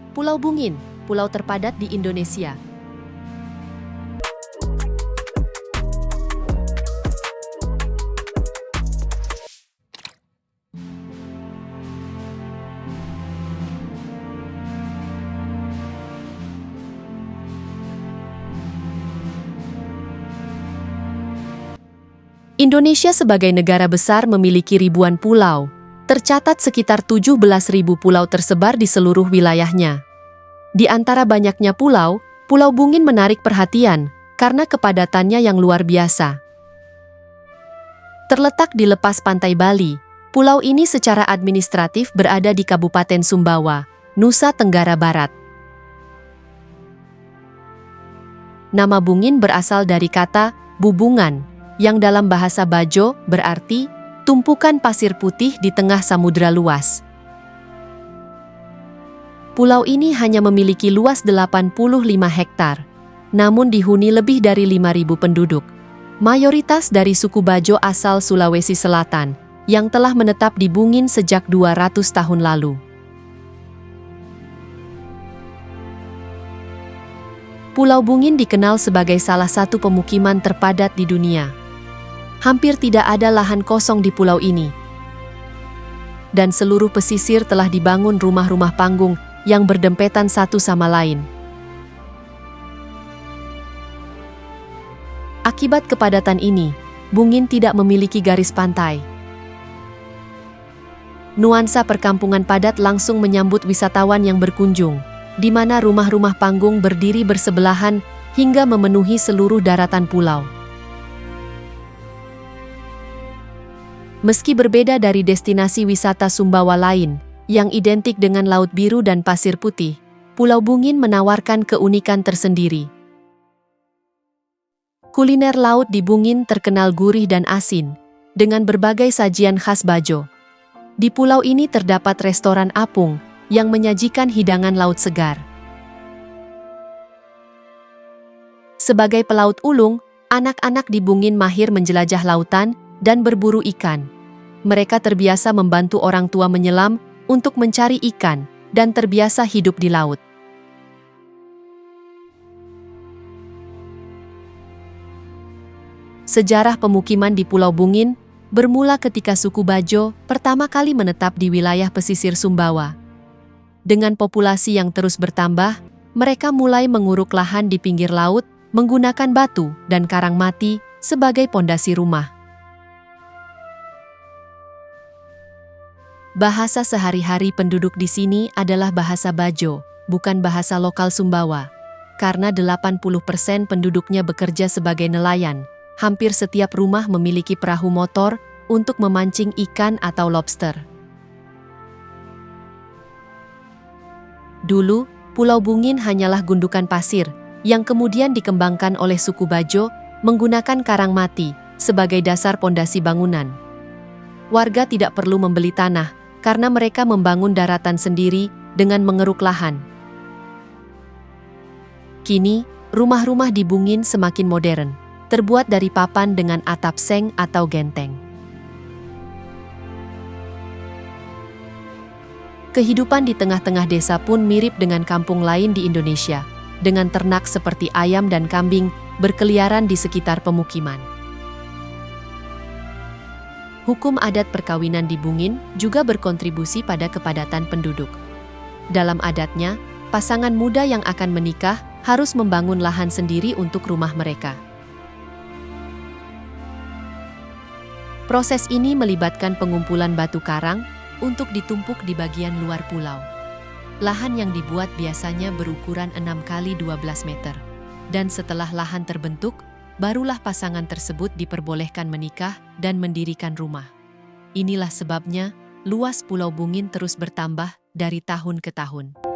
Pulau Bungin, pulau terpadat di Indonesia. Indonesia sebagai negara besar memiliki ribuan pulau. Tercatat sekitar 17.000 pulau tersebar di seluruh wilayahnya. Di antara banyaknya pulau, Pulau Bungin menarik perhatian karena kepadatannya yang luar biasa. Terletak di lepas pantai Bali, pulau ini secara administratif berada di Kabupaten Sumbawa, Nusa Tenggara Barat. Nama Bungin berasal dari kata bubungan, yang dalam bahasa Bajo berarti tumpukan pasir putih di tengah samudra luas. Pulau ini hanya memiliki luas 85 hektar, namun dihuni lebih dari 5.000 penduduk. Mayoritas dari suku Bajo asal Sulawesi Selatan, yang telah menetap di Bungin sejak 200 tahun lalu. Pulau Bungin dikenal sebagai salah satu pemukiman terpadat di dunia. Hampir tidak ada lahan kosong di pulau ini. Dan seluruh pesisir telah dibangun rumah-rumah panggung yang berdempetan satu sama lain. Akibat kepadatan ini, Bungin tidak memiliki garis pantai. Nuansa perkampungan padat langsung menyambut wisatawan yang berkunjung, di mana rumah-rumah panggung berdiri bersebelahan hingga memenuhi seluruh daratan pulau. Meski berbeda dari destinasi wisata Sumbawa lain, yang identik dengan laut biru dan pasir putih, Pulau Bungin menawarkan keunikan tersendiri. Kuliner laut di Bungin terkenal gurih dan asin, dengan berbagai sajian khas Bajo. Di pulau ini terdapat restoran apung, yang menyajikan hidangan laut segar. Sebagai pelaut ulung, anak-anak di Bungin mahir menjelajah lautan dan berburu ikan. Mereka terbiasa membantu orang tua menyelam untuk mencari ikan dan terbiasa hidup di laut. Sejarah pemukiman di Pulau Bungin bermula ketika suku Bajo pertama kali menetap di wilayah pesisir Sumbawa. Dengan populasi yang terus bertambah, mereka mulai menguruk lahan di pinggir laut menggunakan batu dan karang mati sebagai pondasi rumah. Bahasa sehari-hari penduduk di sini adalah bahasa Bajo, bukan bahasa lokal Sumbawa. Karena 80% penduduknya bekerja sebagai nelayan, hampir setiap rumah memiliki perahu motor untuk memancing ikan atau lobster. Dulu, Pulau Bungin hanyalah gundukan pasir, yang kemudian dikembangkan oleh suku Bajo menggunakan karang mati sebagai dasar pondasi bangunan. Warga tidak perlu membeli tanah, karena mereka membangun daratan sendiri dengan mengeruk lahan. Kini, rumah-rumah di Bungin semakin modern, terbuat dari papan dengan atap seng atau genteng. Kehidupan di tengah-tengah desa pun mirip dengan kampung lain di Indonesia, dengan ternak seperti ayam dan kambing berkeliaran di sekitar pemukiman. Hukum adat perkawinan di Bungin juga berkontribusi pada kepadatan penduduk. Dalam adatnya, pasangan muda yang akan menikah harus membangun lahan sendiri untuk rumah mereka. Proses ini melibatkan pengumpulan batu karang untuk ditumpuk di bagian luar pulau. Lahan yang dibuat biasanya berukuran 6 kali 12 meter. Dan setelah lahan terbentuk, barulah pasangan tersebut diperbolehkan menikah dan mendirikan rumah. Inilah sebabnya luas Pulau Bungin terus bertambah dari tahun ke tahun.